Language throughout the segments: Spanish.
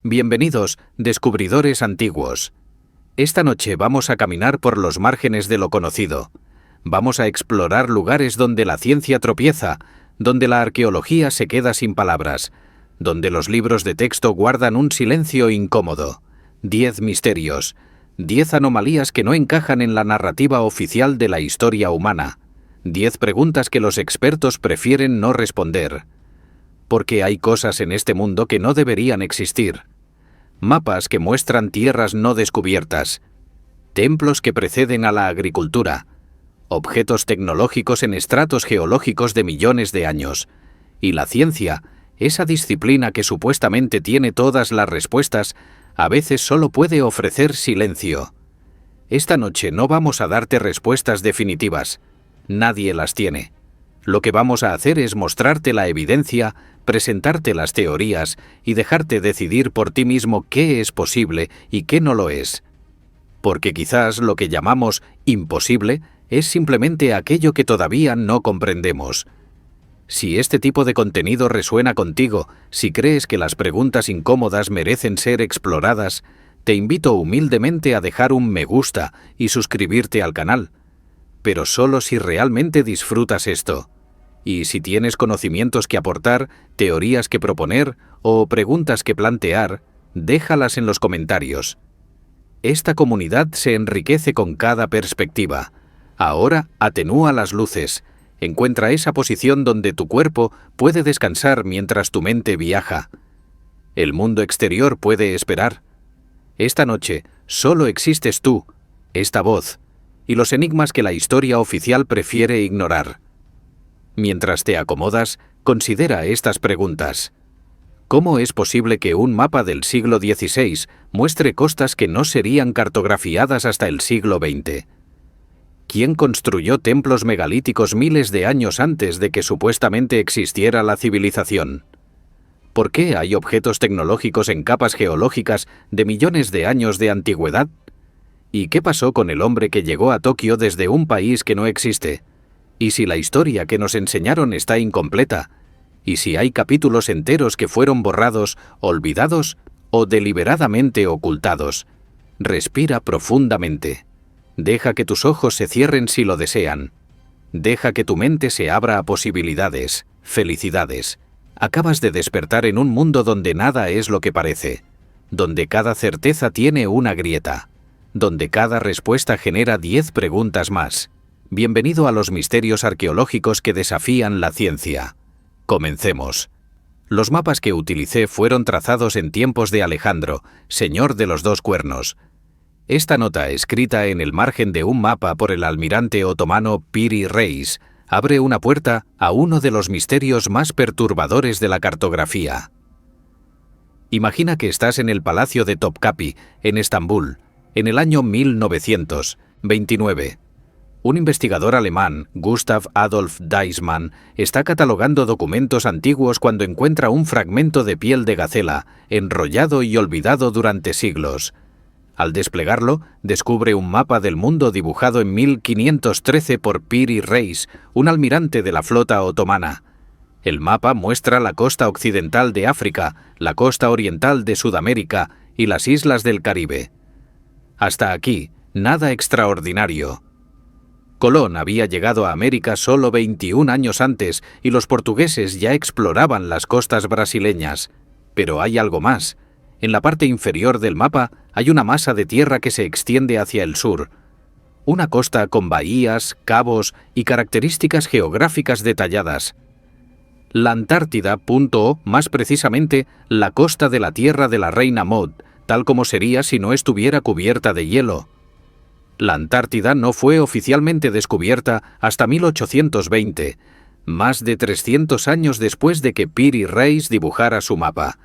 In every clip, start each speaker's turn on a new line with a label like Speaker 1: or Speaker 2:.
Speaker 1: Bienvenidos, descubridores antiguos. Esta noche vamos a caminar por los márgenes de lo conocido. Vamos a explorar lugares donde la ciencia tropieza, donde la arqueología se queda sin palabras, donde los libros de texto guardan un silencio incómodo. 10 misterios, 10 anomalías que no encajan en la narrativa oficial de la historia humana, 10 preguntas que los expertos prefieren no responder. Porque hay cosas en este mundo que no deberían existir. Mapas que muestran tierras no descubiertas, templos que preceden a la agricultura, objetos tecnológicos en estratos geológicos de millones de años, y la ciencia, esa disciplina que supuestamente tiene todas las respuestas, a veces solo puede ofrecer silencio. Esta noche no vamos a darte respuestas definitivas, nadie las tiene. Lo que vamos a hacer es mostrarte la evidencia, presentarte las teorías y dejarte decidir por ti mismo qué es posible y qué no lo es. Porque quizás lo que llamamos imposible es simplemente aquello que todavía no comprendemos. Si este tipo de contenido resuena contigo, si crees que las preguntas incómodas merecen ser exploradas, te invito humildemente a dejar un me gusta y suscribirte al canal. Pero solo si realmente disfrutas esto. Y si tienes conocimientos que aportar, teorías que proponer o preguntas que plantear, déjalas en los comentarios. Esta comunidad se enriquece con cada perspectiva. Ahora atenúa las luces. Encuentra esa posición donde tu cuerpo puede descansar mientras tu mente viaja. El mundo exterior puede esperar. Esta noche solo existes tú, esta voz, y los enigmas que la historia oficial prefiere ignorar. Mientras te acomodas, considera estas preguntas. ¿Cómo es posible que un mapa del siglo XVI muestre costas que no serían cartografiadas hasta el siglo XX? ¿Quién construyó templos megalíticos miles de años antes de que supuestamente existiera la civilización? ¿Por qué hay objetos tecnológicos en capas geológicas de millones de años de antigüedad? ¿Y qué pasó con el hombre que llegó a Tokio desde un país que no existe? ¿Y si la historia que nos enseñaron está incompleta? ¿Y si hay capítulos enteros que fueron borrados, olvidados o deliberadamente ocultados? Respira profundamente. Deja que tus ojos se cierren si lo desean. Deja que tu mente se abra a posibilidades. Felicidades. Acabas de despertar en un mundo donde nada es lo que parece, donde cada certeza tiene una grieta, donde cada respuesta genera 10 preguntas más. Bienvenido a los misterios arqueológicos que desafían la ciencia. Comencemos. Los mapas que utilicé fueron trazados en tiempos de Alejandro, señor de los dos cuernos. Esta nota, escrita en el margen de un mapa por el almirante otomano Piri Reis, abre una puerta a uno de los misterios más perturbadores de la cartografía. Imagina que estás en el Palacio de Topkapi, en Estambul, en el año 1929. Un investigador alemán, Gustav Adolf Deissmann, está catalogando documentos antiguos cuando encuentra un fragmento de piel de gacela, enrollado y olvidado durante siglos. Al desplegarlo, descubre un mapa del mundo dibujado en 1513 por Piri Reis, un almirante de la flota otomana. El mapa muestra la costa occidental de África, la costa oriental de Sudamérica y las islas del Caribe. Hasta aquí, nada extraordinario. Colón había llegado a América solo 21 años antes y los portugueses ya exploraban las costas brasileñas. Pero hay algo más. En la parte inferior del mapa hay una masa de tierra que se extiende hacia el sur. Una costa con bahías, cabos y características geográficas detalladas. La Antártida, o más precisamente, la costa de la Tierra de la Reina Maud, tal como sería si no estuviera cubierta de hielo. La Antártida no fue oficialmente descubierta hasta 1820, más de 300 años después de que Piri Reis dibujara su mapa.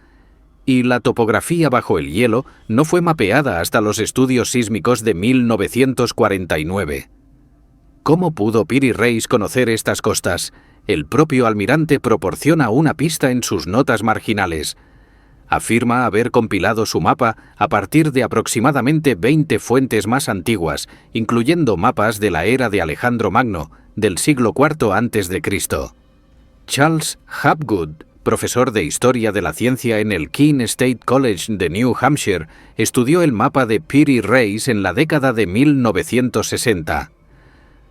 Speaker 1: Y la topografía bajo el hielo no fue mapeada hasta los estudios sísmicos de 1949. ¿Cómo pudo Piri Reis conocer estas costas? El propio almirante proporciona una pista en sus notas marginales. Afirma haber compilado su mapa a partir de aproximadamente 20 fuentes más antiguas, incluyendo mapas de la era de Alejandro Magno, del siglo IV a.C. Charles Hapgood profesor de Historia de la Ciencia en el Keene State College de New Hampshire, estudió el mapa de Peary Race en la década de 1960.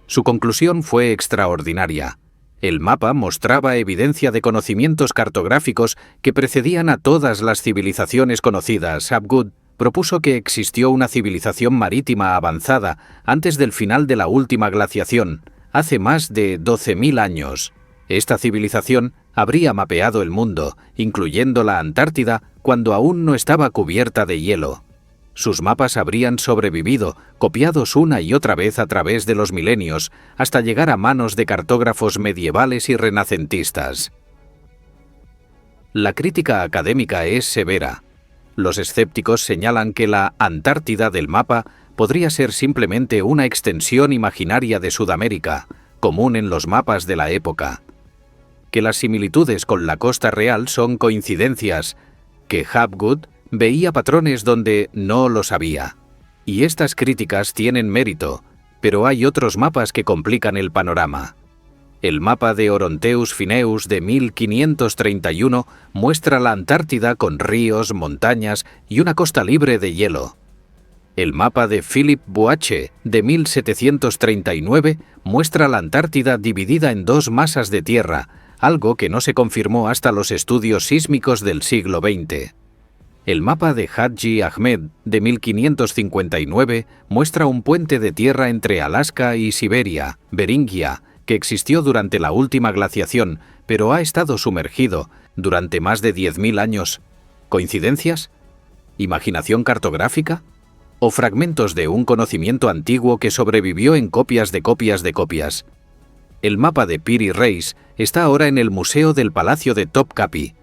Speaker 1: Su conclusión fue extraordinaria. El mapa mostraba evidencia de conocimientos cartográficos que precedían a todas las civilizaciones conocidas. Hapgood propuso que existió una civilización marítima avanzada antes del final de la última glaciación, hace más de 12.000 años. Esta civilización habría mapeado el mundo, incluyendo la Antártida, cuando aún no estaba cubierta de hielo. Sus mapas habrían sobrevivido, copiados una y otra vez a través de los milenios, hasta llegar a manos de cartógrafos medievales y renacentistas. La crítica académica es severa. Los escépticos señalan que la Antártida del mapa podría ser simplemente una extensión imaginaria de Sudamérica, común en los mapas de la época. Que las similitudes con la costa real son coincidencias, que Hapgood veía patrones donde no los había. Y estas críticas tienen mérito, pero hay otros mapas que complican el panorama. El mapa de Oronteus Phineus de 1531 muestra la Antártida con ríos, montañas y una costa libre de hielo. El mapa de Philip Boache de 1739 muestra la Antártida dividida en dos masas de tierra, algo que no se confirmó hasta los estudios sísmicos del siglo XX. El mapa de Haji Ahmed de 1559 muestra un puente de tierra entre Alaska y Siberia, Beringia, que existió durante la última glaciación, pero ha estado sumergido durante más de 10.000 años. ¿Coincidencias? ¿Imaginación cartográfica? ¿O fragmentos de un conocimiento antiguo que sobrevivió en copias de copias de copias? El mapa de Peary Race está ahora en el Museo del Palacio de Topkapi.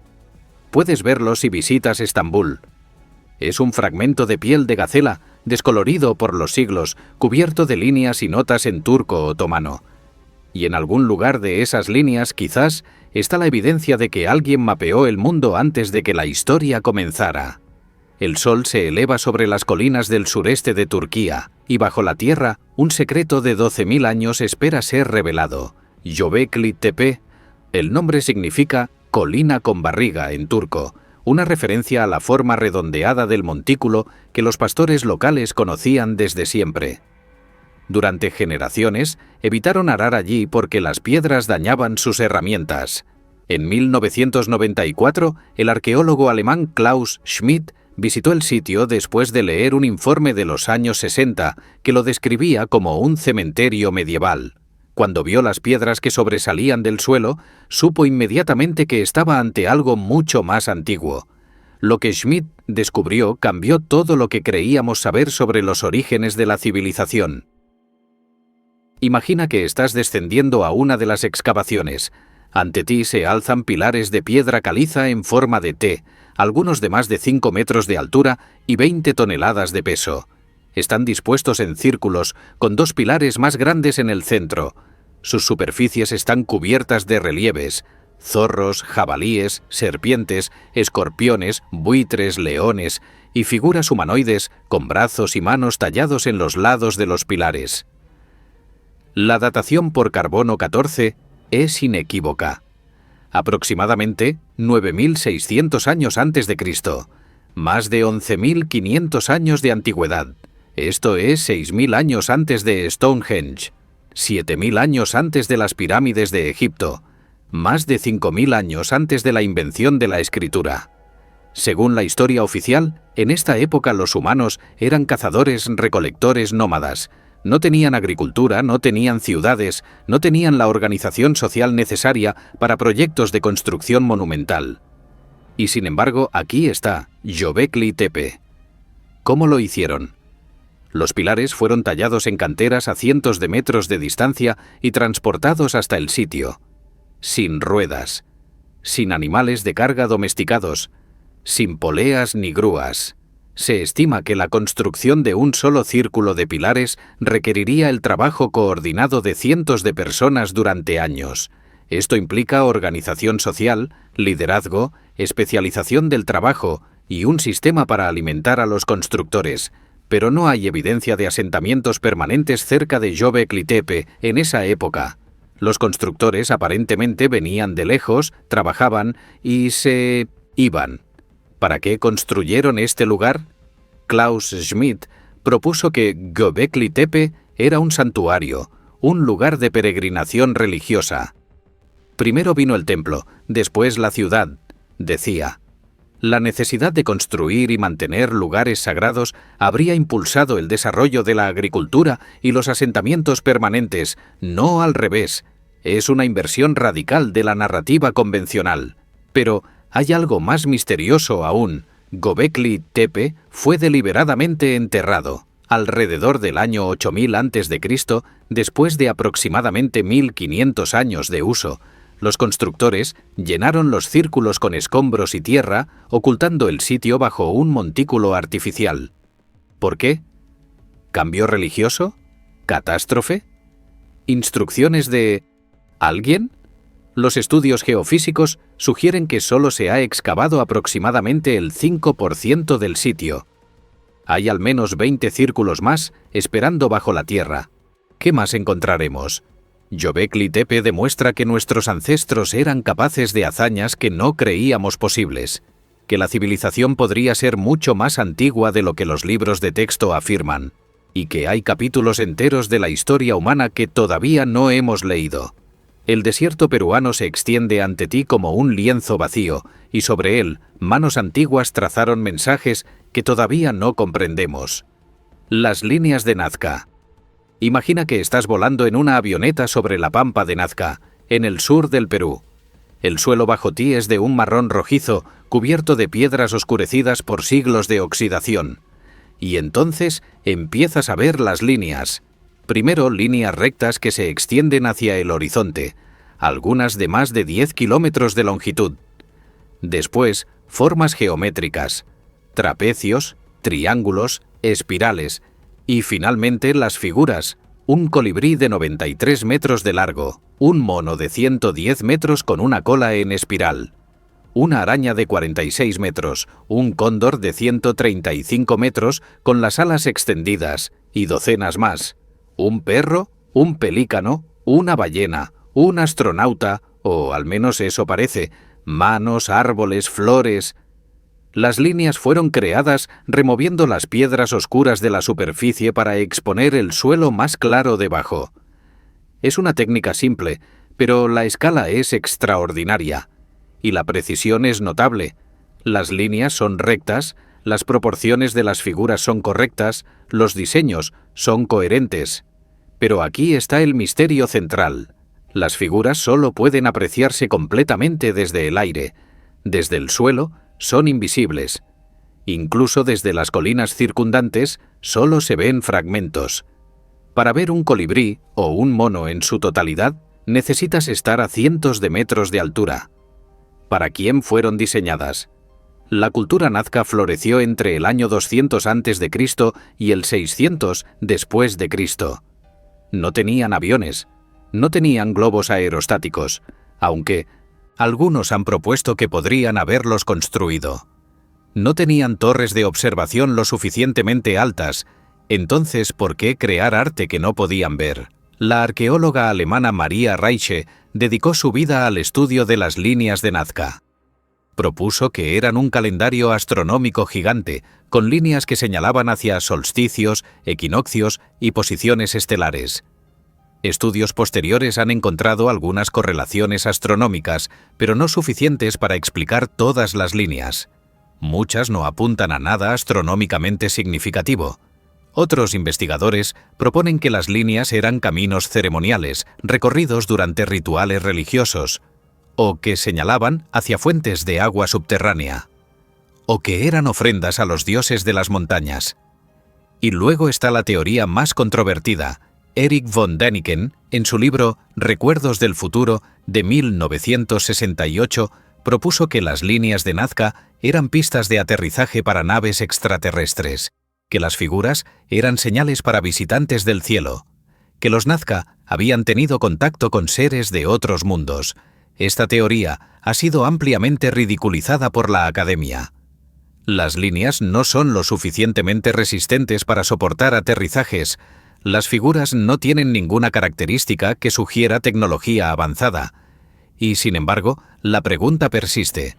Speaker 1: Puedes verlo si visitas Estambul. Es un fragmento de piel de gacela, descolorido por los siglos, cubierto de líneas y notas en turco otomano. Y en algún lugar de esas líneas, quizás, está la evidencia de que alguien mapeó el mundo antes de que la historia comenzara. El sol se eleva sobre las colinas del sureste de Turquía, y bajo la tierra, un secreto de 12.000 años espera ser revelado. Göbekli Tepe, el nombre significa colina con barriga en turco, una referencia a la forma redondeada del montículo que los pastores locales conocían desde siempre. Durante generaciones, evitaron arar allí porque las piedras dañaban sus herramientas. En 1994, el arqueólogo alemán Klaus Schmidt visitó el sitio después de leer un informe de los años 60 que lo describía como un cementerio medieval. Cuando vio las piedras que sobresalían del suelo, supo inmediatamente que estaba ante algo mucho más antiguo. Lo que Schmidt descubrió cambió todo lo que creíamos saber sobre los orígenes de la civilización. Imagina que estás descendiendo a una de las excavaciones. Ante ti se alzan pilares de piedra caliza en forma de T, algunos de más de 5 metros de altura y 20 toneladas de peso. Están dispuestos en círculos, con dos pilares más grandes en el centro. Sus superficies están cubiertas de relieves: zorros, jabalíes, serpientes, escorpiones, buitres, leones y figuras humanoides con brazos y manos tallados en los lados de los pilares. La datación por carbono 14 es inequívoca. Aproximadamente 9.600 años antes de Cristo, más de 11.500 años de antigüedad. Esto es 6.000 años antes de Stonehenge, 7.000 años antes de las pirámides de Egipto, más de 5.000 años antes de la invención de la escritura. Según la historia oficial, en esta época los humanos eran cazadores-recolectores nómadas. No tenían agricultura, no tenían ciudades, no tenían la organización social necesaria para proyectos de construcción monumental. Y sin embargo, aquí está Göbekli Tepe. ¿Cómo lo hicieron? Los pilares fueron tallados en canteras a cientos de metros de distancia y transportados hasta el sitio. Sin ruedas, sin animales de carga domesticados, sin poleas ni grúas. Se estima que la construcción de un solo círculo de pilares requeriría el trabajo coordinado de cientos de personas durante años. Esto implica organización social, liderazgo, especialización del trabajo y un sistema para alimentar a los constructores. Pero no hay evidencia de asentamientos permanentes cerca de Göbekli Tepe en esa época. Los constructores aparentemente venían de lejos, trabajaban y se iban. ¿Para qué construyeron este lugar? Klaus Schmidt propuso que Göbekli Tepe era un santuario, un lugar de peregrinación religiosa. Primero vino el templo, después la ciudad, decía. La necesidad de construir y mantener lugares sagrados habría impulsado el desarrollo de la agricultura y los asentamientos permanentes, no al revés. Es una inversión radical de la narrativa convencional. Pero hay algo más misterioso aún. Göbekli Tepe fue deliberadamente enterrado. Alrededor del año 8000 a.C., después de aproximadamente 1500 años de uso, los constructores llenaron los círculos con escombros y tierra, ocultando el sitio bajo un montículo artificial. ¿Por qué? ¿Cambio religioso? ¿Catástrofe? ¿Instrucciones de alguien? Los estudios geofísicos sugieren que solo se ha excavado aproximadamente el 5% del sitio. Hay al menos 20 círculos más esperando bajo la tierra. ¿Qué más encontraremos? Göbekli Tepe demuestra que nuestros ancestros eran capaces de hazañas que no creíamos posibles, que la civilización podría ser mucho más antigua de lo que los libros de texto afirman, y que hay capítulos enteros de la historia humana que todavía no hemos leído. El desierto peruano se extiende ante ti como un lienzo vacío, y sobre él manos antiguas trazaron mensajes que todavía no comprendemos. Las líneas de Nazca. Imagina que estás volando en una avioneta sobre la pampa de Nazca, en el sur del Perú. El suelo bajo ti es de un marrón rojizo, cubierto de piedras oscurecidas por siglos de oxidación. Y entonces empiezas a ver las líneas. Primero, líneas rectas que se extienden hacia el horizonte, algunas de más de 10 kilómetros de longitud. Después, formas geométricas, trapecios, triángulos, espirales, y finalmente las figuras, un colibrí de 93 metros de largo, un mono de 110 metros con una cola en espiral, una araña de 46 metros, un cóndor de 135 metros con las alas extendidas, y docenas más, un perro, un pelícano, una ballena, un astronauta, o al menos eso parece, manos, árboles, flores. Las líneas fueron creadas removiendo las piedras oscuras de la superficie para exponer el suelo más claro debajo. Es una técnica simple, pero la escala es extraordinaria, y la precisión es notable. Las líneas son rectas, las proporciones de las figuras son correctas, los diseños son coherentes. Pero aquí está el misterio central. Las figuras solo pueden apreciarse completamente desde el aire. Desde el suelo, son invisibles. Incluso desde las colinas circundantes solo se ven fragmentos. Para ver un colibrí o un mono en su totalidad, necesitas estar a cientos de metros de altura. ¿Para quién fueron diseñadas? La cultura nazca floreció entre el año 200 a.C. y el 600 después de Cristo. No tenían aviones, no tenían globos aerostáticos, aunque algunos han propuesto que podrían haberlos construido. No tenían torres de observación lo suficientemente altas, entonces ¿por qué crear arte que no podían ver? La arqueóloga alemana Maria Reiche dedicó su vida al estudio de las líneas de Nazca. Propuso que eran un calendario astronómico gigante, con líneas que señalaban hacia solsticios, equinoccios y posiciones estelares. Estudios posteriores han encontrado algunas correlaciones astronómicas, pero no suficientes para explicar todas las líneas. Muchas no apuntan a nada astronómicamente significativo. Otros investigadores proponen que las líneas eran caminos ceremoniales, recorridos durante rituales religiosos, o que señalaban hacia fuentes de agua subterránea, o que eran ofrendas a los dioses de las montañas. Y luego está la teoría más controvertida. Erich von Däniken, en su libro Recuerdos del futuro, de 1968, propuso que las líneas de Nazca eran pistas de aterrizaje para naves extraterrestres, que las figuras eran señales para visitantes del cielo, que los Nazca habían tenido contacto con seres de otros mundos. Esta teoría ha sido ampliamente ridiculizada por la academia. Las líneas no son lo suficientemente resistentes para soportar aterrizajes. Las figuras no tienen ninguna característica que sugiera tecnología avanzada. Y, sin embargo, la pregunta persiste.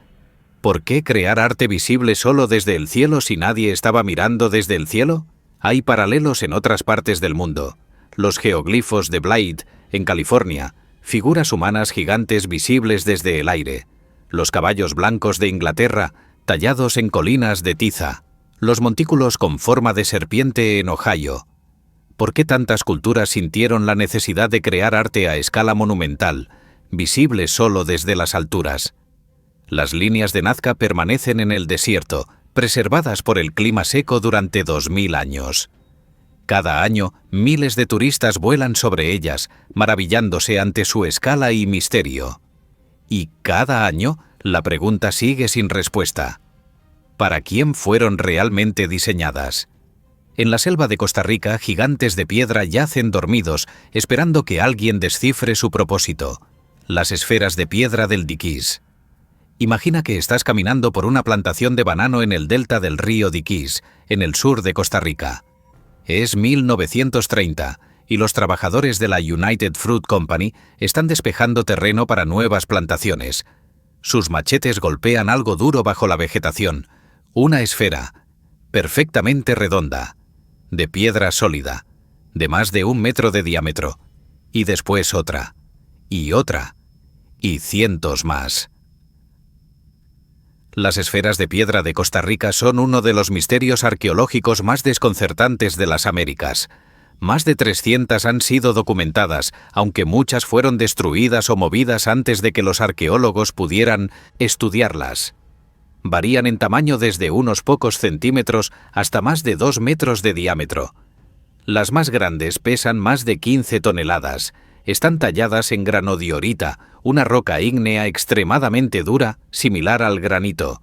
Speaker 1: ¿Por qué crear arte visible solo desde el cielo si nadie estaba mirando desde el cielo? Hay paralelos en otras partes del mundo. Los geoglifos de Blythe, en California, figuras humanas gigantes visibles desde el aire. Los caballos blancos de Inglaterra, tallados en colinas de tiza. Los montículos con forma de serpiente en Ohio. ¿Por qué tantas culturas sintieron la necesidad de crear arte a escala monumental, visible solo desde las alturas? Las líneas de Nazca permanecen en el desierto, preservadas por el clima seco durante 2000 años. Cada año, miles de turistas vuelan sobre ellas, maravillándose ante su escala y misterio. Y cada año, la pregunta sigue sin respuesta. ¿Para quién fueron realmente diseñadas? En la selva de Costa Rica, gigantes de piedra yacen dormidos, esperando que alguien descifre su propósito. Las esferas de piedra del Diquís. Imagina que estás caminando por una plantación de banano en el delta del río Diquís, en el sur de Costa Rica. Es 1930 y los trabajadores de la United Fruit Company están despejando terreno para nuevas plantaciones. Sus machetes golpean algo duro bajo la vegetación, una esfera, perfectamente redonda, de piedra sólida, de más de 1 metro de diámetro, y después otra, y otra, y cientos más. Las esferas de piedra de Costa Rica son uno de los misterios arqueológicos más desconcertantes de las Américas. Más de 300 han sido documentadas, aunque muchas fueron destruidas o movidas antes de que los arqueólogos pudieran estudiarlas. Varían en tamaño desde unos pocos centímetros hasta más de 2 metros de diámetro. Las más grandes pesan más de 15 toneladas. Están talladas en granodiorita, una roca ígnea extremadamente dura, similar al granito,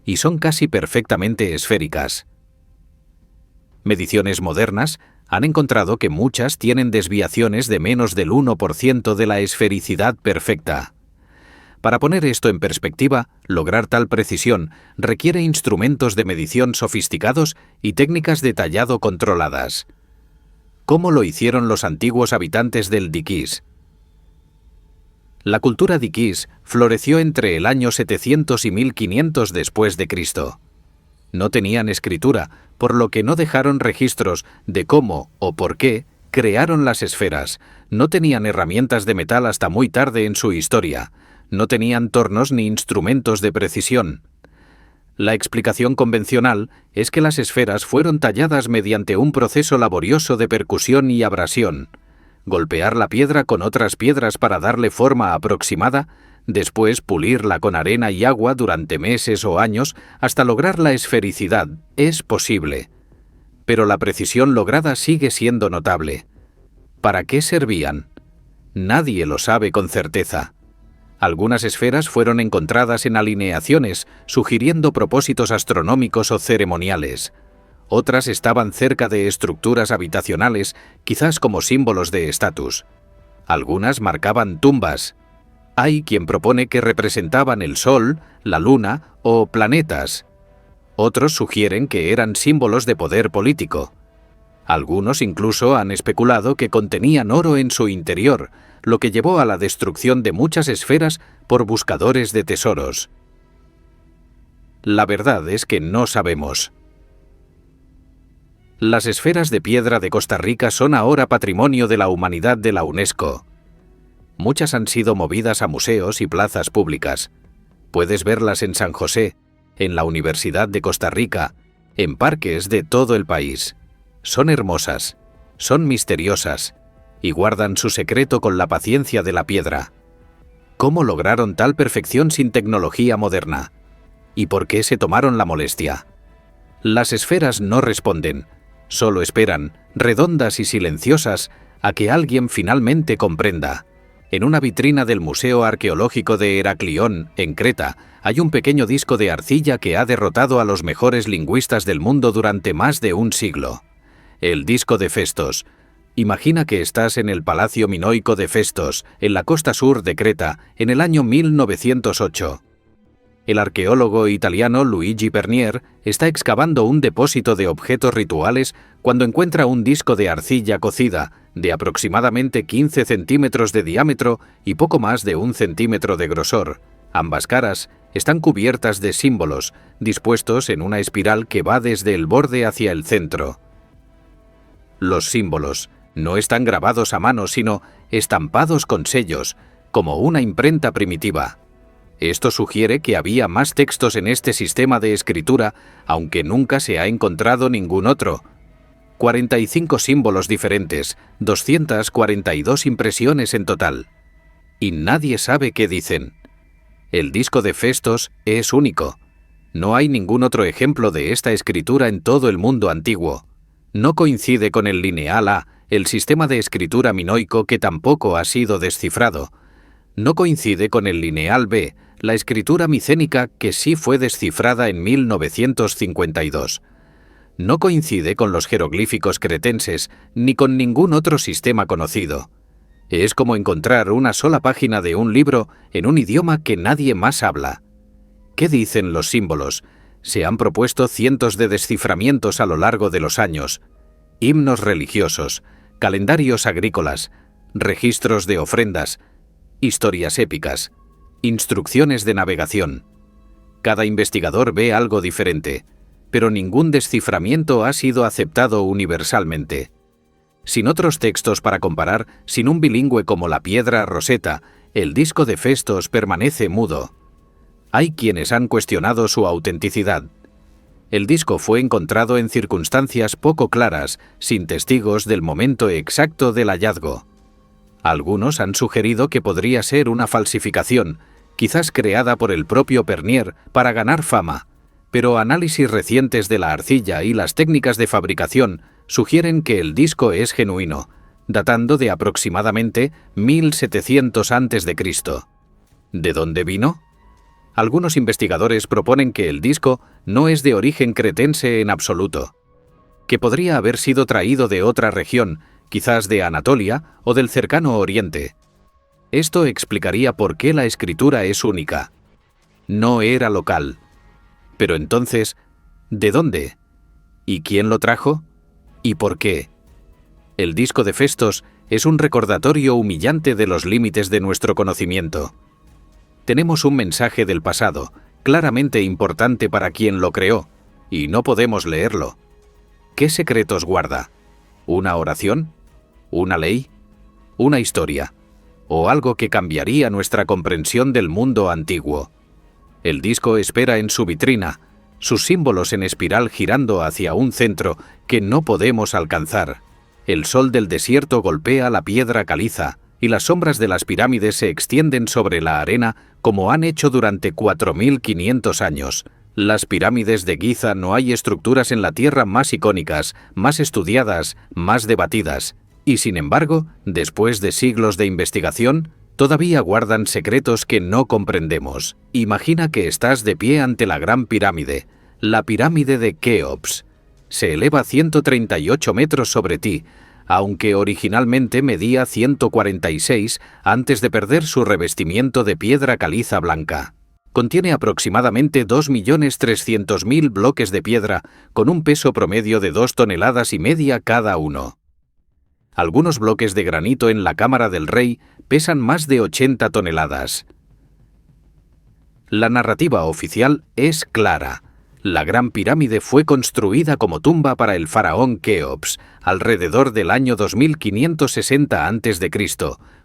Speaker 1: y son casi perfectamente esféricas. Mediciones modernas han encontrado que muchas tienen desviaciones de menos del 1% de la esfericidad perfecta. Para poner esto en perspectiva, lograr tal precisión requiere instrumentos de medición sofisticados y técnicas de tallado controladas. ¿Cómo lo hicieron los antiguos habitantes del Diquís? La cultura Diquís floreció entre el año 700 y 1500 después de Cristo. No tenían escritura, por lo que no dejaron registros de cómo o por qué crearon las esferas. No tenían herramientas de metal hasta muy tarde en su historia. No tenían tornos ni instrumentos de precisión. La explicación convencional es que las esferas fueron talladas mediante un proceso laborioso de percusión y abrasión. Golpear la piedra con otras piedras para darle forma aproximada, después pulirla con arena y agua durante meses o años hasta lograr la esfericidad, es posible. Pero la precisión lograda sigue siendo notable. ¿Para qué servían? Nadie lo sabe con certeza. Algunas esferas fueron encontradas en alineaciones, sugiriendo propósitos astronómicos o ceremoniales. Otras estaban cerca de estructuras habitacionales, quizás como símbolos de estatus. Algunas marcaban tumbas. Hay quien propone que representaban el Sol, la Luna o planetas. Otros sugieren que eran símbolos de poder político. Algunos incluso han especulado que contenían oro en su interior, lo que llevó a la destrucción de muchas esferas por buscadores de tesoros. La verdad es que no sabemos. Las esferas de piedra de Costa Rica son ahora Patrimonio de la Humanidad de la UNESCO. Muchas han sido movidas a museos y plazas públicas. Puedes verlas en San José, en la Universidad de Costa Rica, en parques de todo el país. Son hermosas, son misteriosas, y guardan su secreto con la paciencia de la piedra. ¿Cómo lograron tal perfección sin tecnología moderna? ¿Y por qué se tomaron la molestia? Las esferas no responden, solo esperan, redondas y silenciosas, a que alguien finalmente comprenda. En una vitrina del Museo Arqueológico de Heraclión, en Creta, hay un pequeño disco de arcilla que ha derrotado a los mejores lingüistas del mundo durante más de un siglo. El disco de Festos. Imagina que estás en el Palacio Minoico de Festos, en la costa sur de Creta, en el año 1908. El arqueólogo italiano Luigi Pernier está excavando un depósito de objetos rituales Cuando encuentra un disco de arcilla cocida de aproximadamente 15 centímetros de diámetro y poco más de 1 centímetro de grosor, ambas caras están cubiertas de símbolos dispuestos en una espiral que va desde el borde hacia el centro. Los símbolos no están grabados a mano, sino estampados con sellos, como una imprenta primitiva. Esto sugiere que había más textos en este sistema de escritura, aunque nunca se ha encontrado ningún otro. 45 símbolos diferentes, 242 impresiones en total. Y nadie sabe qué dicen. El disco de Festos es único. No hay ningún otro ejemplo de esta escritura en todo el mundo antiguo. No coincide con el lineal A, el sistema de escritura minoico que tampoco ha sido descifrado. No coincide con el lineal B, la escritura micénica que sí fue descifrada en 1952. No coincide con los jeroglíficos cretenses ni con ningún otro sistema conocido. Es como encontrar una sola página de un libro en un idioma que nadie más habla. ¿Qué dicen los símbolos? Se han propuesto cientos de desciframientos a lo largo de los años. Himnos religiosos, calendarios agrícolas, registros de ofrendas, historias épicas, instrucciones de navegación. Cada investigador ve algo diferente, pero ningún desciframiento ha sido aceptado universalmente. Sin otros textos para comparar, sin un bilingüe como la piedra Rosetta, el disco de Festos permanece mudo. Hay quienes han cuestionado su autenticidad. El disco fue encontrado en circunstancias poco claras, sin testigos del momento exacto del hallazgo. Algunos han sugerido que podría ser una falsificación, quizás creada por el propio Pernier para ganar fama, pero análisis recientes de la arcilla y las técnicas de fabricación sugieren que el disco es genuino, datando de aproximadamente 1700 a.C. ¿De dónde vino? Algunos investigadores proponen que el disco no es de origen cretense en absoluto, que podría haber sido traído de otra región, quizás de Anatolia o del cercano Oriente. Esto explicaría por qué la escritura es única. No era local. Pero entonces, ¿de dónde? ¿Y quién lo trajo? ¿Y por qué? El disco de Festos es un recordatorio humillante de los límites de nuestro conocimiento. Tenemos un mensaje del pasado, claramente importante para quien lo creó, y no podemos leerlo. ¿Qué secretos guarda? ¿Una oración? ¿Una ley? ¿Una historia? ¿O algo que cambiaría nuestra comprensión del mundo antiguo? El disco espera en su vitrina, sus símbolos en espiral girando hacia un centro que no podemos alcanzar. El sol del desierto golpea la piedra caliza, y las sombras de las pirámides se extienden sobre la arena como han hecho durante 4500 años. Las pirámides de Giza no hay estructuras en la Tierra más icónicas, más estudiadas, más debatidas, y sin embargo, después de siglos de investigación, todavía guardan secretos que no comprendemos. Imagina que estás de pie ante la Gran Pirámide, la pirámide de Keops. Se eleva 138 metros sobre ti, aunque originalmente medía 146 antes de perder su revestimiento de piedra caliza blanca. Contiene aproximadamente 2.300.000 bloques de piedra con un peso promedio de 2,5 toneladas cada uno. Algunos bloques de granito en la Cámara del Rey pesan más de 80 toneladas. La narrativa oficial es clara. La Gran Pirámide fue construida como tumba para el faraón Keops, alrededor del año 2560 a.C.,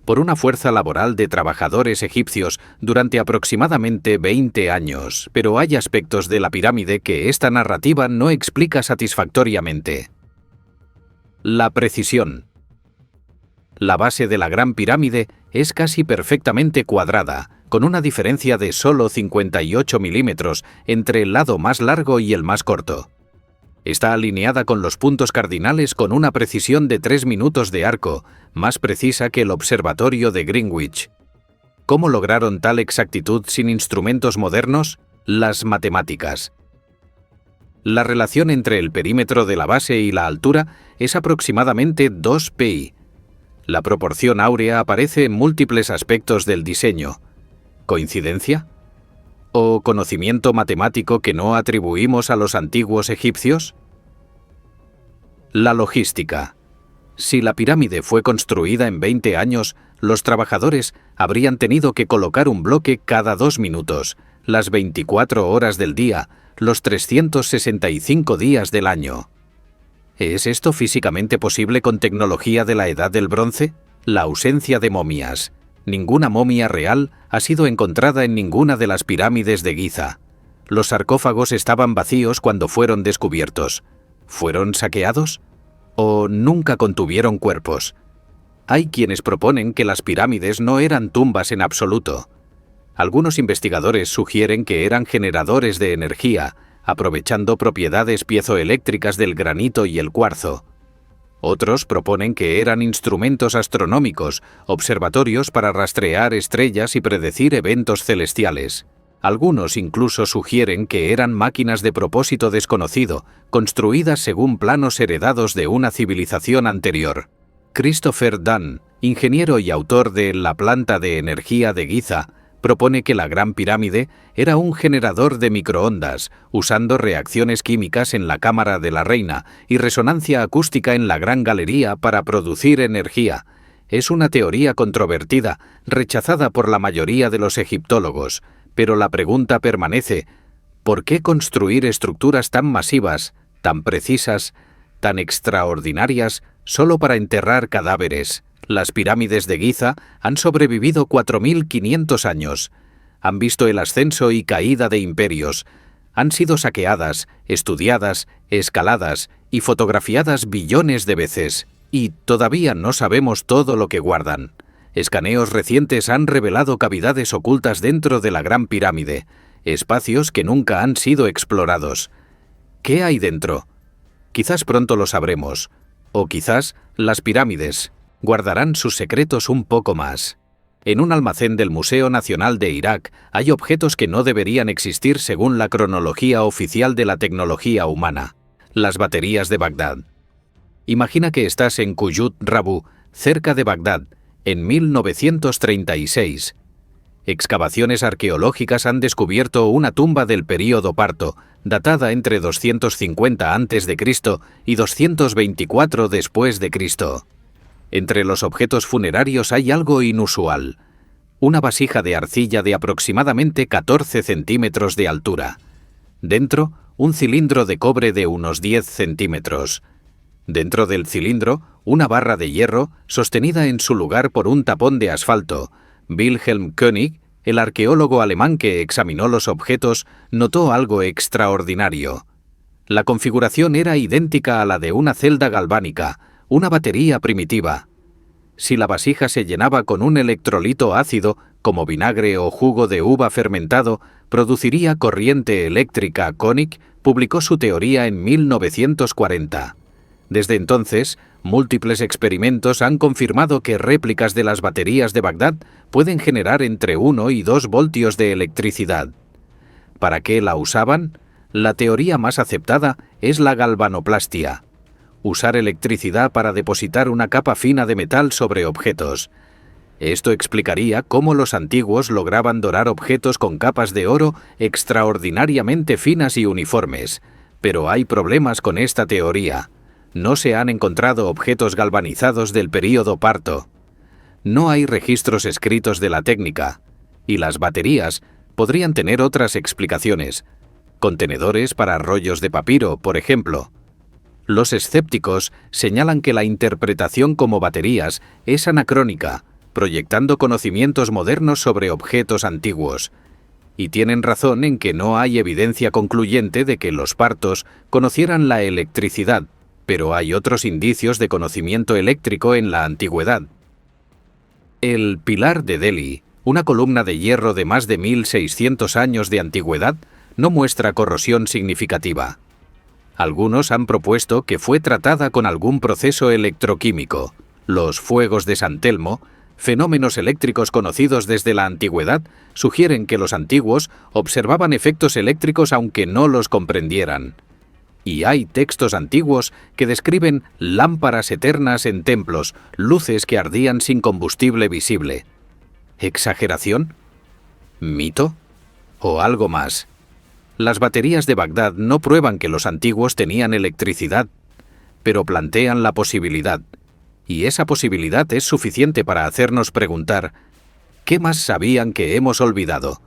Speaker 1: por una fuerza laboral de trabajadores egipcios durante aproximadamente 20 años, pero hay aspectos de la pirámide que esta narrativa no explica satisfactoriamente. La precisión. La base de la Gran Pirámide es casi perfectamente cuadrada, con una diferencia de solo 58 milímetros entre el lado más largo y el más corto. Está alineada con los puntos cardinales con una precisión de 3 minutos de arco, más precisa que el observatorio de Greenwich. ¿Cómo lograron tal exactitud sin instrumentos modernos? Las matemáticas. La relación entre el perímetro de la base y la altura es aproximadamente 2pi. La proporción áurea aparece en múltiples aspectos del diseño. ¿Coincidencia? ¿O conocimiento matemático que no atribuimos a los antiguos egipcios? La logística. Si la pirámide fue construida en 20 años, los trabajadores habrían tenido que colocar un bloque cada 2 minutos, las 24 horas del día, los 365 días del año. ¿Es esto físicamente posible con tecnología de la Edad del Bronce? La ausencia de momias. Ninguna momia real ha sido encontrada en ninguna de las pirámides de Giza. Los sarcófagos estaban vacíos cuando fueron descubiertos. ¿Fueron saqueados? ¿O nunca contuvieron cuerpos? Hay quienes proponen que las pirámides no eran tumbas en absoluto. Algunos investigadores sugieren que eran generadores de energía, aprovechando propiedades piezoeléctricas del granito y el cuarzo. Otros proponen que eran instrumentos astronómicos, observatorios para rastrear estrellas y predecir eventos celestiales. Algunos incluso sugieren que eran máquinas de propósito desconocido, construidas según planos heredados de una civilización anterior. Christopher Dunn, ingeniero y autor de La planta de energía de Giza, propone que la Gran Pirámide era un generador de microondas, usando reacciones químicas en la Cámara de la Reina y resonancia acústica en la Gran Galería para producir energía. Es una teoría controvertida, rechazada por la mayoría de los egiptólogos, pero la pregunta permanece: ¿por qué construir estructuras tan masivas, tan precisas, tan extraordinarias, solo para enterrar cadáveres? Las pirámides de Giza han sobrevivido 4.500 años. Han visto el ascenso y caída de imperios. Han sido saqueadas, estudiadas, escaladas y fotografiadas billones de veces. Y todavía no sabemos todo lo que guardan. Escaneos recientes han revelado cavidades ocultas dentro de la Gran Pirámide, espacios que nunca han sido explorados. ¿Qué hay dentro? Quizás pronto lo sabremos. O quizás las pirámides guardarán sus secretos un poco más. En un almacén del Museo Nacional de Irak hay objetos que no deberían existir según la cronología oficial de la tecnología humana. Las baterías de Bagdad. Imagina que estás en Kuyut Rabu, cerca de Bagdad, en 1936. Excavaciones arqueológicas han descubierto una tumba del período Parto, datada entre 250 a.C. y 224 después de Cristo. Entre los objetos funerarios hay algo inusual: una vasija de arcilla de aproximadamente 14 centímetros de altura. Dentro, un cilindro de cobre de unos 10 centímetros. Dentro del cilindro, una barra de hierro sostenida en su lugar por un tapón de asfalto. Wilhelm König, el arqueólogo alemán que examinó los objetos, notó algo extraordinario. La configuración era idéntica a la de una celda galvánica, una batería primitiva. Si la vasija se llenaba con un electrolito ácido, como vinagre o jugo de uva fermentado, produciría corriente eléctrica. König publicó su teoría en 1940. Desde entonces, múltiples experimentos han confirmado que réplicas de las baterías de Bagdad pueden generar entre 1 y 2 voltios de electricidad. ¿Para qué la usaban? La teoría más aceptada es la galvanoplastia. Usar electricidad para depositar una capa fina de metal sobre objetos. Esto explicaría cómo los antiguos lograban dorar objetos con capas de oro extraordinariamente finas y uniformes. Pero hay problemas con esta teoría. No se han encontrado objetos galvanizados del período Parto. No hay registros escritos de la técnica. Y las baterías podrían tener otras explicaciones. Contenedores para rollos de papiro, por ejemplo. Los escépticos señalan que la interpretación como baterías es anacrónica, proyectando conocimientos modernos sobre objetos antiguos. Y tienen razón en que no hay evidencia concluyente de que los partos conocieran la electricidad, pero hay otros indicios de conocimiento eléctrico en la antigüedad. El Pilar de Delhi, una columna de hierro de más de 1.600 años de antigüedad, no muestra corrosión significativa. Algunos han propuesto que fue tratada con algún proceso electroquímico. Los fuegos de San Telmo, fenómenos eléctricos conocidos desde la antigüedad, sugieren que los antiguos observaban efectos eléctricos aunque no los comprendieran. Y hay textos antiguos que describen lámparas eternas en templos, luces que ardían sin combustible visible. ¿Exageración? ¿Mito? ¿O algo más? Las baterías de Bagdad no prueban que los antiguos tenían electricidad. pero plantean la posibilidad. Y esa posibilidad es suficiente para hacernos preguntar, ¿qué más sabían que hemos olvidado?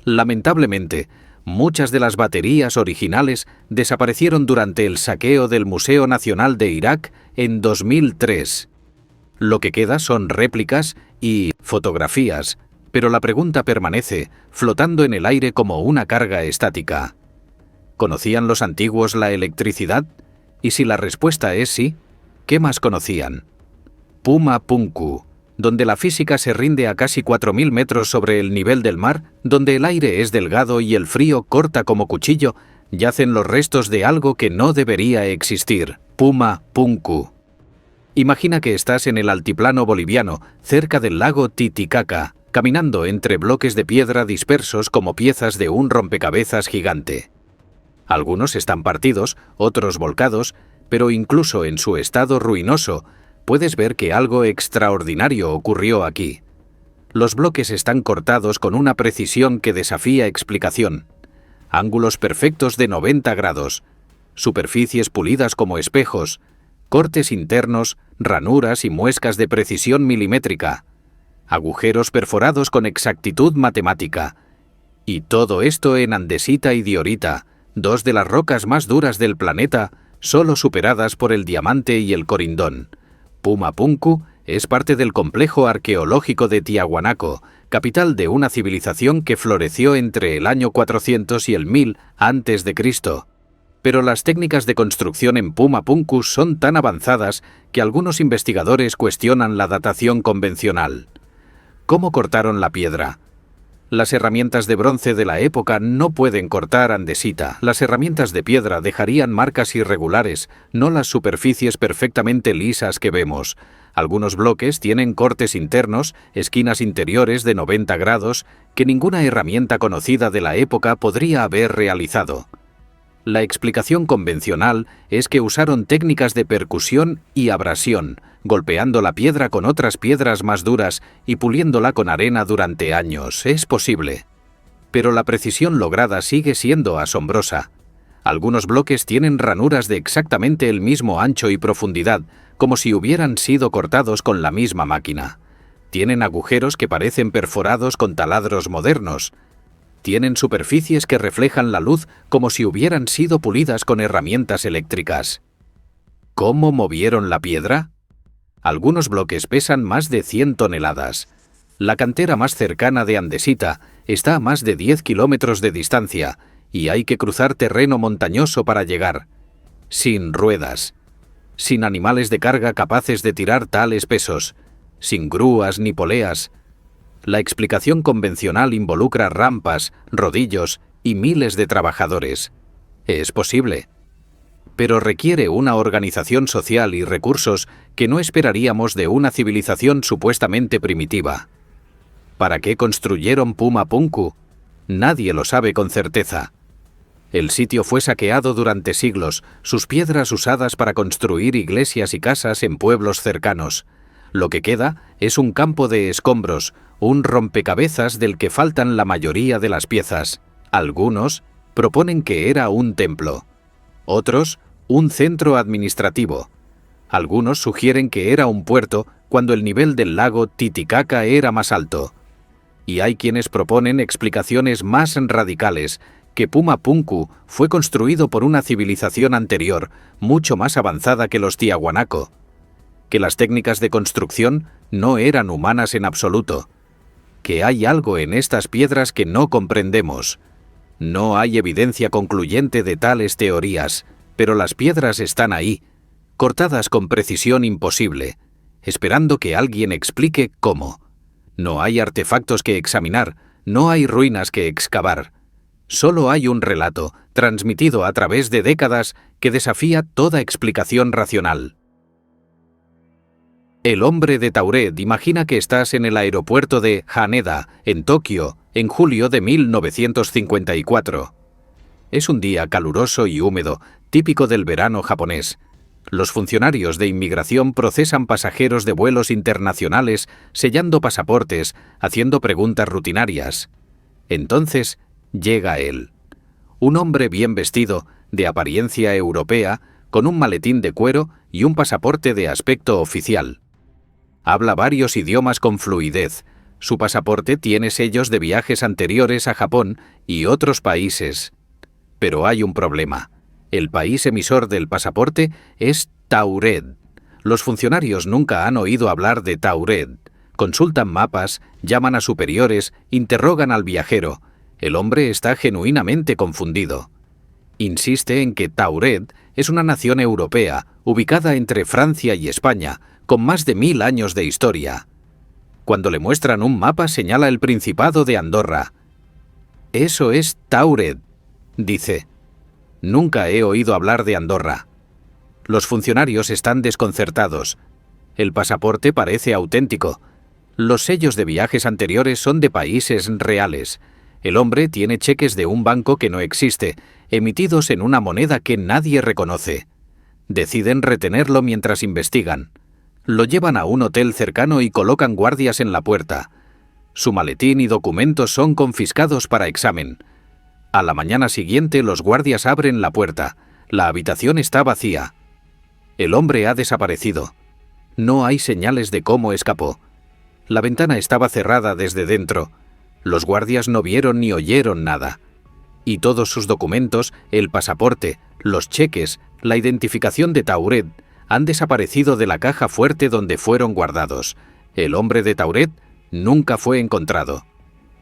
Speaker 1: Lamentablemente, muchas de las baterías originales desaparecieron durante el saqueo del Museo Nacional de Irak en 2003. Lo que queda son réplicas y fotografías, pero la pregunta permanece, flotando en el aire como una carga estática. ¿Conocían los antiguos la electricidad? Y si la respuesta es sí, ¿qué más conocían? Puma Punku, donde la física se rinde a casi 4.000 metros sobre el nivel del mar, donde el aire es delgado y el frío corta como cuchillo, yacen los restos de algo que no debería existir. Puma Punku. Imagina que estás en el altiplano boliviano, cerca del lago Titicaca, caminando entre bloques de piedra dispersos como piezas de un rompecabezas gigante. Algunos están partidos, otros volcados, pero incluso en su estado ruinoso, puedes ver que algo extraordinario ocurrió aquí. Los bloques están cortados con una precisión que desafía explicación. Ángulos perfectos de 90 grados, superficies pulidas como espejos, cortes internos, ranuras y muescas de precisión milimétrica, agujeros perforados con exactitud matemática. Y todo esto en andesita y diorita, dos de las rocas más duras del planeta, solo superadas por el diamante y el corindón. Puma Punku es parte del complejo arqueológico de Tiahuanaco, capital de una civilización que floreció entre el año 400 y el 1000 a.C. Pero las técnicas de construcción en Puma Punku son tan avanzadas que algunos investigadores cuestionan la datación convencional. ¿Cómo cortaron la piedra? Las herramientas de bronce de la época no pueden cortar andesita. Las herramientas de piedra dejarían marcas irregulares, no las superficies perfectamente lisas que vemos. Algunos bloques tienen cortes internos, esquinas interiores de 90 grados, que ninguna herramienta conocida de la época podría haber realizado. La explicación convencional es que usaron técnicas de percusión y abrasión, golpeando la piedra con otras piedras más duras y puliéndola con arena durante años. Es posible. Pero la precisión lograda sigue siendo asombrosa. Algunos bloques tienen ranuras de exactamente el mismo ancho y profundidad, como si hubieran sido cortados con la misma máquina. Tienen agujeros que parecen perforados con taladros modernos. Tienen superficies que reflejan la luz como si hubieran sido pulidas con herramientas eléctricas. ¿Cómo movieron la piedra? Algunos bloques pesan más de 100 toneladas. La cantera más cercana de andesita está a más de 10 kilómetros de distancia y hay que cruzar terreno montañoso para llegar. Sin ruedas. Sin animales de carga capaces de tirar tales pesos. Sin grúas ni poleas. La explicación convencional involucra rampas, rodillos y miles de trabajadores. Es posible. Pero requiere una organización social y recursos que no esperaríamos de una civilización supuestamente primitiva. ¿Para qué construyeron Puma Punku? Nadie lo sabe con certeza. El sitio fue saqueado durante siglos, sus piedras usadas para construir iglesias y casas en pueblos cercanos. Lo que queda es un campo de escombros, un rompecabezas del que faltan la mayoría de las piezas. Algunos proponen que era un templo. Otros, un centro administrativo. Algunos sugieren que era un puerto cuando el nivel del lago Titicaca era más alto. Y hay quienes proponen explicaciones más radicales, que Puma Punku fue construido por una civilización anterior, mucho más avanzada que los Tiahuanaco. Que las técnicas de construcción no eran humanas en absoluto. Que hay algo en estas piedras que no comprendemos. No hay evidencia concluyente de tales teorías, pero las piedras están ahí, cortadas con precisión imposible, esperando que alguien explique cómo. No hay artefactos que examinar, no hay ruinas que excavar. Solo hay un relato, transmitido a través de décadas, que desafía toda explicación racional. El hombre de Tauret imagina que estás en el aeropuerto de Haneda, en Tokio, en julio de 1954. Es un día caluroso y húmedo, típico del verano japonés. Los funcionarios de inmigración procesan pasajeros de vuelos internacionales, sellando pasaportes, haciendo preguntas rutinarias. Entonces llega él. Un hombre bien vestido, de apariencia europea, con un maletín de cuero y un pasaporte de aspecto oficial. Habla varios idiomas con fluidez. Su pasaporte tiene sellos de viajes anteriores a Japón y otros países. Pero hay un problema. El país emisor del pasaporte es Tauret. Los funcionarios nunca han oído hablar de Tauret. Consultan mapas, llaman a superiores, interrogan al viajero. El hombre está genuinamente confundido. Insiste en que Tauret es una nación europea, ubicada entre Francia y España, con más de 1000 años de historia. Cuando le muestran un mapa, señala el Principado de Andorra. «Eso es Tauret», dice. «Nunca he oído hablar de Andorra». Los funcionarios están desconcertados. El pasaporte parece auténtico. Los sellos de viajes anteriores son de países reales. El hombre tiene cheques de un banco que no existe, emitidos en una moneda que nadie reconoce. Deciden retenerlo mientras investigan. Lo llevan a un hotel cercano y colocan guardias en la puerta. Su maletín y documentos son confiscados para examen. A la mañana siguiente los guardias abren la puerta. La habitación está vacía. El hombre ha desaparecido. No hay señales de cómo escapó. La ventana estaba cerrada desde dentro. Los guardias no vieron ni oyeron nada. Y todos sus documentos, el pasaporte, los cheques, la identificación de Tauret, han desaparecido de la caja fuerte donde fueron guardados. El hombre de Tauret nunca fue encontrado.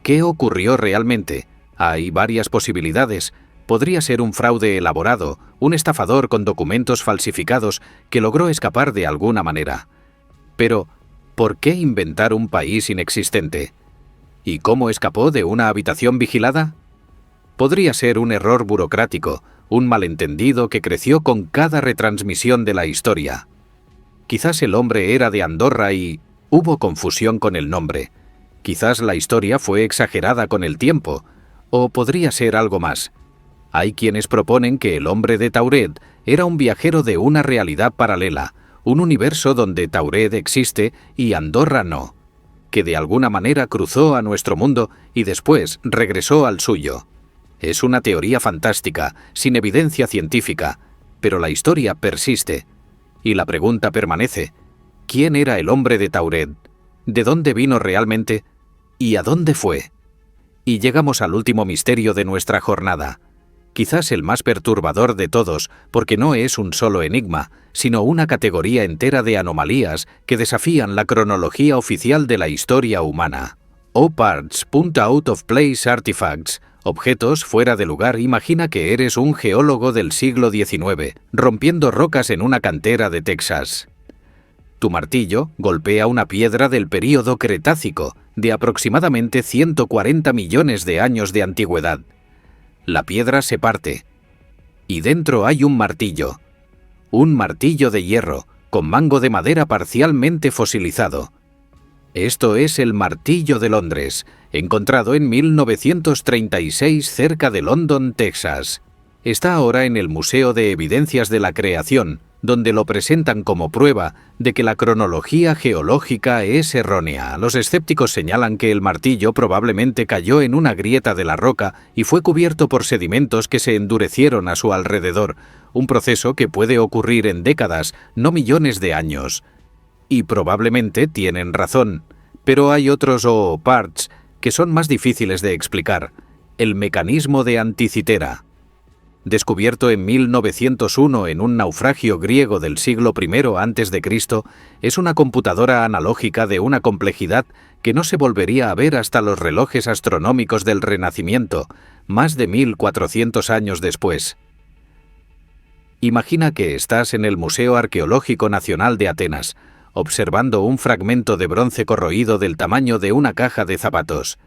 Speaker 1: ¿Qué ocurrió realmente? Hay varias posibilidades. Podría ser un fraude elaborado, un estafador con documentos falsificados que logró escapar de alguna manera. Pero, ¿por qué inventar un país inexistente? ¿Y cómo escapó de una habitación vigilada? Podría ser un error burocrático, un malentendido que creció con cada retransmisión de la historia. Quizás el hombre era de Andorra y hubo confusión con el nombre. Quizás la historia fue exagerada con el tiempo, o podría ser algo más. Hay quienes proponen que el hombre de Tauret era un viajero de una realidad paralela, un universo donde Tauret existe y Andorra no, que de alguna manera cruzó a nuestro mundo y después regresó al suyo. Es una teoría fantástica, sin evidencia científica, pero la historia persiste. Y la pregunta permanece: ¿quién era el hombre de Tauret? ¿De dónde vino realmente? ¿Y a dónde fue? Y llegamos al último misterio de nuestra jornada. Quizás el más perturbador de todos, porque no es un solo enigma, sino una categoría entera de anomalías que desafían la cronología oficial de la historia humana. OPARTS, Out of Place Artifacts, objetos fuera de lugar. Imagina que eres un geólogo del siglo XIX, rompiendo rocas en una cantera de Texas. Tu martillo golpea una piedra del período Cretácico, de aproximadamente 140 millones de años de antigüedad. La piedra se parte, y dentro hay un martillo de hierro, con mango de madera parcialmente fosilizado. Esto es el martillo de Londres, encontrado en 1936 cerca de London, Texas. Está ahora en el Museo de Evidencias de la Creación, donde lo presentan como prueba de que la cronología geológica es errónea. Los escépticos señalan que el martillo probablemente cayó en una grieta de la roca y fue cubierto por sedimentos que se endurecieron a su alrededor, un proceso que puede ocurrir en décadas, no millones de años. Y probablemente tienen razón, pero hay otros parts que son más difíciles de explicar. El mecanismo de Anticitera. Descubierto en 1901 en un naufragio griego del siglo I a.C., es una computadora analógica de una complejidad que no se volvería a ver hasta los relojes astronómicos del Renacimiento, más de 1400 años después. Imagina que estás en el Museo Arqueológico Nacional de Atenas, observando un fragmento de bronce corroído del tamaño de una caja de zapatos.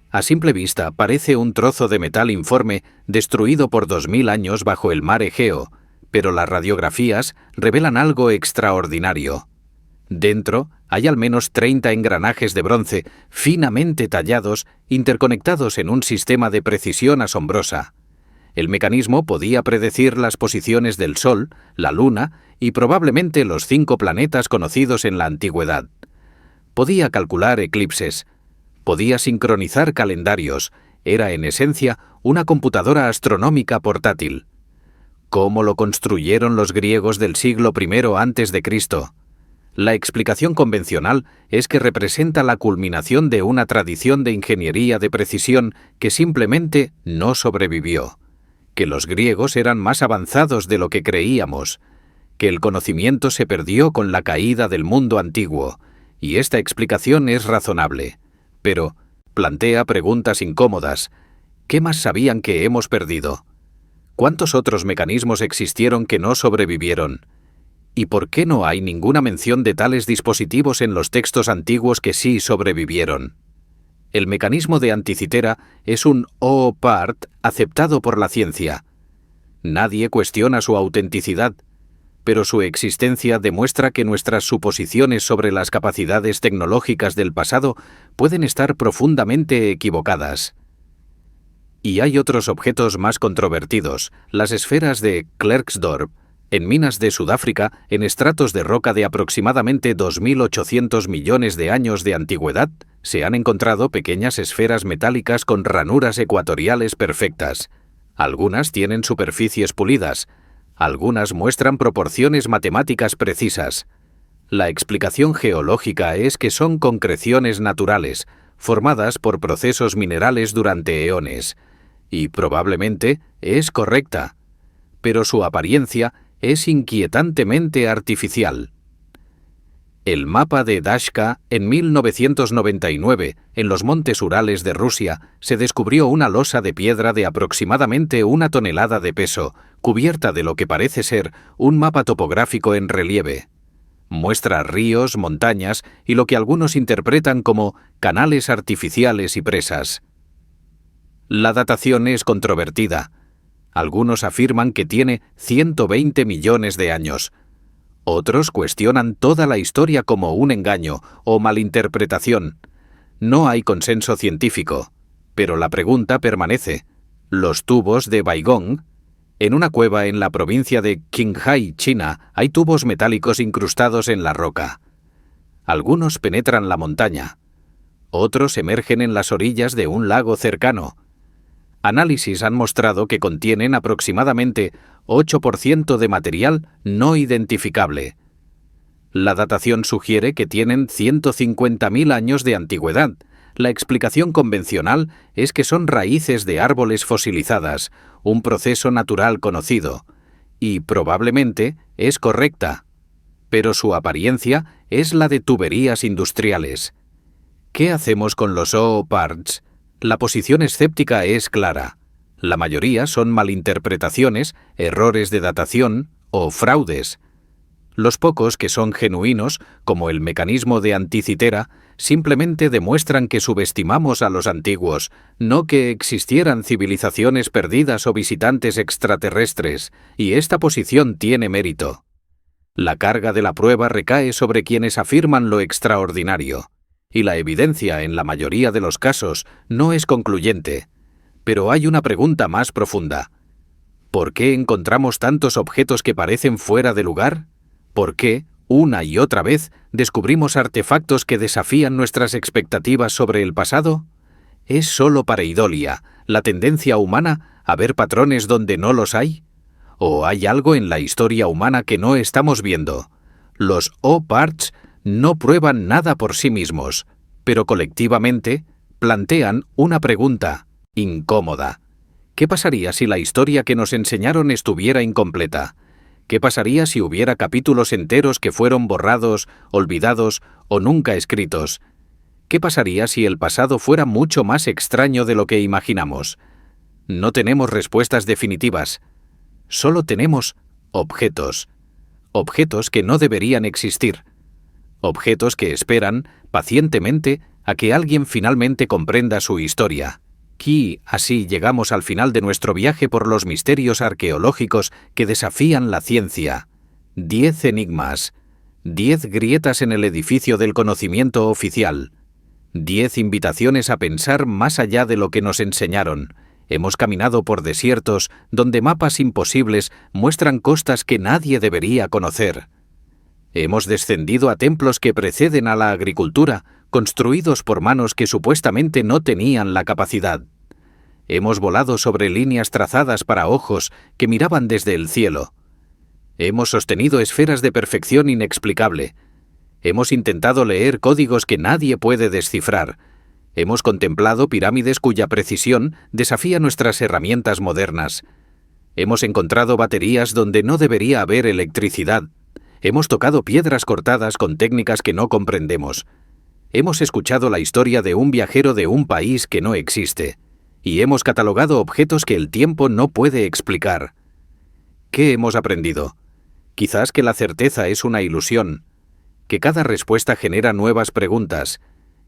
Speaker 1: A simple vista parece un trozo de metal informe destruido por 2000 años bajo el mar Egeo, pero las radiografías revelan algo extraordinario. Dentro hay al menos 30 engranajes de bronce finamente tallados, interconectados en un sistema de precisión asombrosa. El mecanismo podía predecir las posiciones del Sol, la Luna y probablemente los 5 planetas conocidos en la antigüedad. Podía calcular eclipses. Podía sincronizar calendarios. Era en esencia una computadora astronómica portátil. ¿Cómo lo construyeron los griegos del siglo I a.C.? La explicación convencional es que representa la culminación de una tradición de ingeniería de precisión que simplemente no sobrevivió, que los griegos eran más avanzados de lo que creíamos, que el conocimiento se perdió con la caída del mundo antiguo, y esta explicación es razonable, pero plantea preguntas incómodas. ¿Qué más sabían que hemos perdido? ¿Cuántos otros mecanismos existieron que no sobrevivieron? ¿Y por qué no hay ninguna mención de tales dispositivos en los textos antiguos que sí sobrevivieron? El mecanismo de Anticitera es un OOPART aceptado por la ciencia. Nadie cuestiona su autenticidad, pero su existencia demuestra que nuestras suposiciones sobre las capacidades tecnológicas del pasado pueden estar profundamente equivocadas. Y hay otros objetos más controvertidos, las esferas de Klerksdorp, en minas de Sudáfrica, en estratos de roca de aproximadamente 2.800 millones de años de antigüedad, se han encontrado pequeñas esferas metálicas con ranuras ecuatoriales perfectas. Algunas tienen superficies pulidas, algunas muestran proporciones matemáticas precisas. La explicación geológica es que son concreciones naturales, formadas por procesos minerales durante eones, y probablemente es correcta, pero su apariencia es inquietantemente artificial. El mapa de Dashka, en 1999, en los montes Urales de Rusia, se descubrió una losa de piedra de aproximadamente 1 tonelada de peso, cubierta de lo que parece ser un mapa topográfico en relieve. Muestra ríos, montañas y lo que algunos interpretan como canales artificiales y presas. La datación es controvertida. Algunos afirman que tiene 120 millones de años. Otros cuestionan toda la historia como un engaño o malinterpretación. No hay consenso científico, pero la pregunta permanece. Los tubos de Baigong. En una cueva en la provincia de Qinghai, China, hay tubos metálicos incrustados en la roca. Algunos penetran la montaña. Otros emergen en las orillas de un lago cercano. Análisis han mostrado que contienen aproximadamente 8% de material no identificable. La datación sugiere que tienen 150.000 años de antigüedad. La explicación convencional es que son raíces de árboles fosilizadas, un proceso natural conocido, y probablemente es correcta, pero su apariencia es la de tuberías industriales. ¿Qué hacemos con los OOPARTs? La posición escéptica es clara. La mayoría son malinterpretaciones, errores de datación o fraudes. Los pocos que son genuinos, como el mecanismo de Anticitera, simplemente demuestran que subestimamos a los antiguos, no que existieran civilizaciones perdidas o visitantes extraterrestres, y esta posición tiene mérito. La carga de la prueba recae sobre quienes afirman lo extraordinario, y la evidencia en la mayoría de los casos no es concluyente. Pero hay una pregunta más profunda. ¿Por qué encontramos tantos objetos que parecen fuera de lugar? ¿Por qué, una y otra vez, descubrimos artefactos que desafían nuestras expectativas sobre el pasado? ¿Es solo pareidolia, la tendencia humana a ver patrones donde no los hay? ¿O hay algo en la historia humana que no estamos viendo? Los OOPARTs no prueban nada por sí mismos, pero colectivamente plantean una pregunta incómoda. ¿Qué pasaría si la historia que nos enseñaron estuviera incompleta? ¿Qué pasaría si hubiera capítulos enteros que fueron borrados, olvidados o nunca escritos? ¿Qué pasaría si el pasado fuera mucho más extraño de lo que imaginamos? No tenemos respuestas definitivas. Solo tenemos objetos. Objetos que no deberían existir. Objetos que esperan, pacientemente, a que alguien finalmente comprenda su historia. Y así llegamos al final de nuestro viaje por los misterios arqueológicos que desafían la ciencia. 10 enigmas, 10 grietas en el edificio del conocimiento oficial, 10 invitaciones a pensar más allá de lo que nos enseñaron. Hemos caminado por desiertos donde mapas imposibles muestran costas que nadie debería conocer. Hemos descendido a templos que preceden a la agricultura, construidos por manos que supuestamente no tenían la capacidad. Hemos volado sobre líneas trazadas para ojos que miraban desde el cielo. Hemos sostenido esferas de perfección inexplicable. Hemos intentado leer códigos que nadie puede descifrar. Hemos contemplado pirámides cuya precisión desafía nuestras herramientas modernas. Hemos encontrado baterías donde no debería haber electricidad. Hemos tocado piedras cortadas con técnicas que no comprendemos. Hemos escuchado la historia de un viajero de un país que no existe. Y hemos catalogado objetos que el tiempo no puede explicar. ¿Qué hemos aprendido? Quizás que la certeza es una ilusión, que cada respuesta genera nuevas preguntas,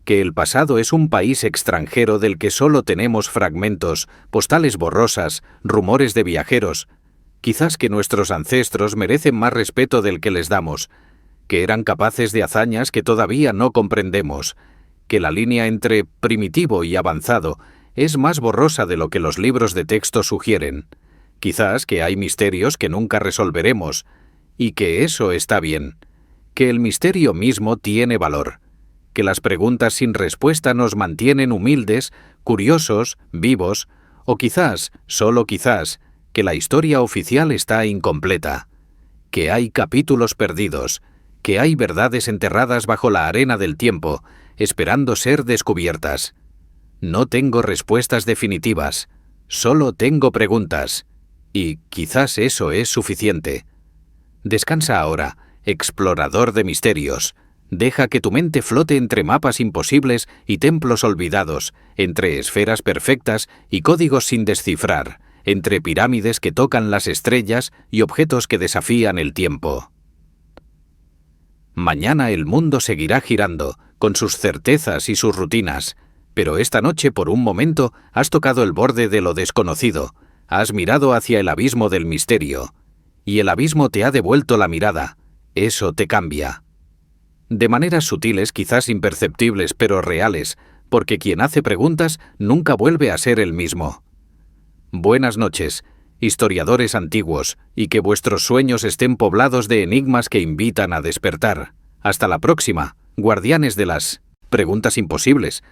Speaker 1: que el pasado es un país extranjero del que solo tenemos fragmentos, postales borrosas, rumores de viajeros. Quizás que nuestros ancestros merecen más respeto del que les damos, que eran capaces de hazañas que todavía no comprendemos, que la línea entre primitivo y avanzado es más borrosa de lo que los libros de texto sugieren. Quizás que hay misterios que nunca resolveremos, y que eso está bien, que el misterio mismo tiene valor, que las preguntas sin respuesta nos mantienen humildes, curiosos, vivos, o quizás, solo quizás, que la historia oficial está incompleta, que hay capítulos perdidos, que hay verdades enterradas bajo la arena del tiempo, esperando ser descubiertas. No tengo respuestas definitivas, solo tengo preguntas, y quizás eso es suficiente. Descansa ahora, explorador de misterios. Deja que tu mente flote entre mapas imposibles y templos olvidados, entre esferas perfectas y códigos sin descifrar, entre pirámides que tocan las estrellas y objetos que desafían el tiempo. Mañana el mundo seguirá girando, con sus certezas y sus rutinas, pero esta noche por un momento has tocado el borde de lo desconocido, has mirado hacia el abismo del misterio, y el abismo te ha devuelto la mirada. Eso te cambia. De maneras sutiles, quizás imperceptibles, pero reales, porque quien hace preguntas nunca vuelve a ser el mismo. Buenas noches, historiadores antiguos, y que vuestros sueños estén poblados de enigmas que invitan a despertar. Hasta la próxima, guardianes de las preguntas imposibles.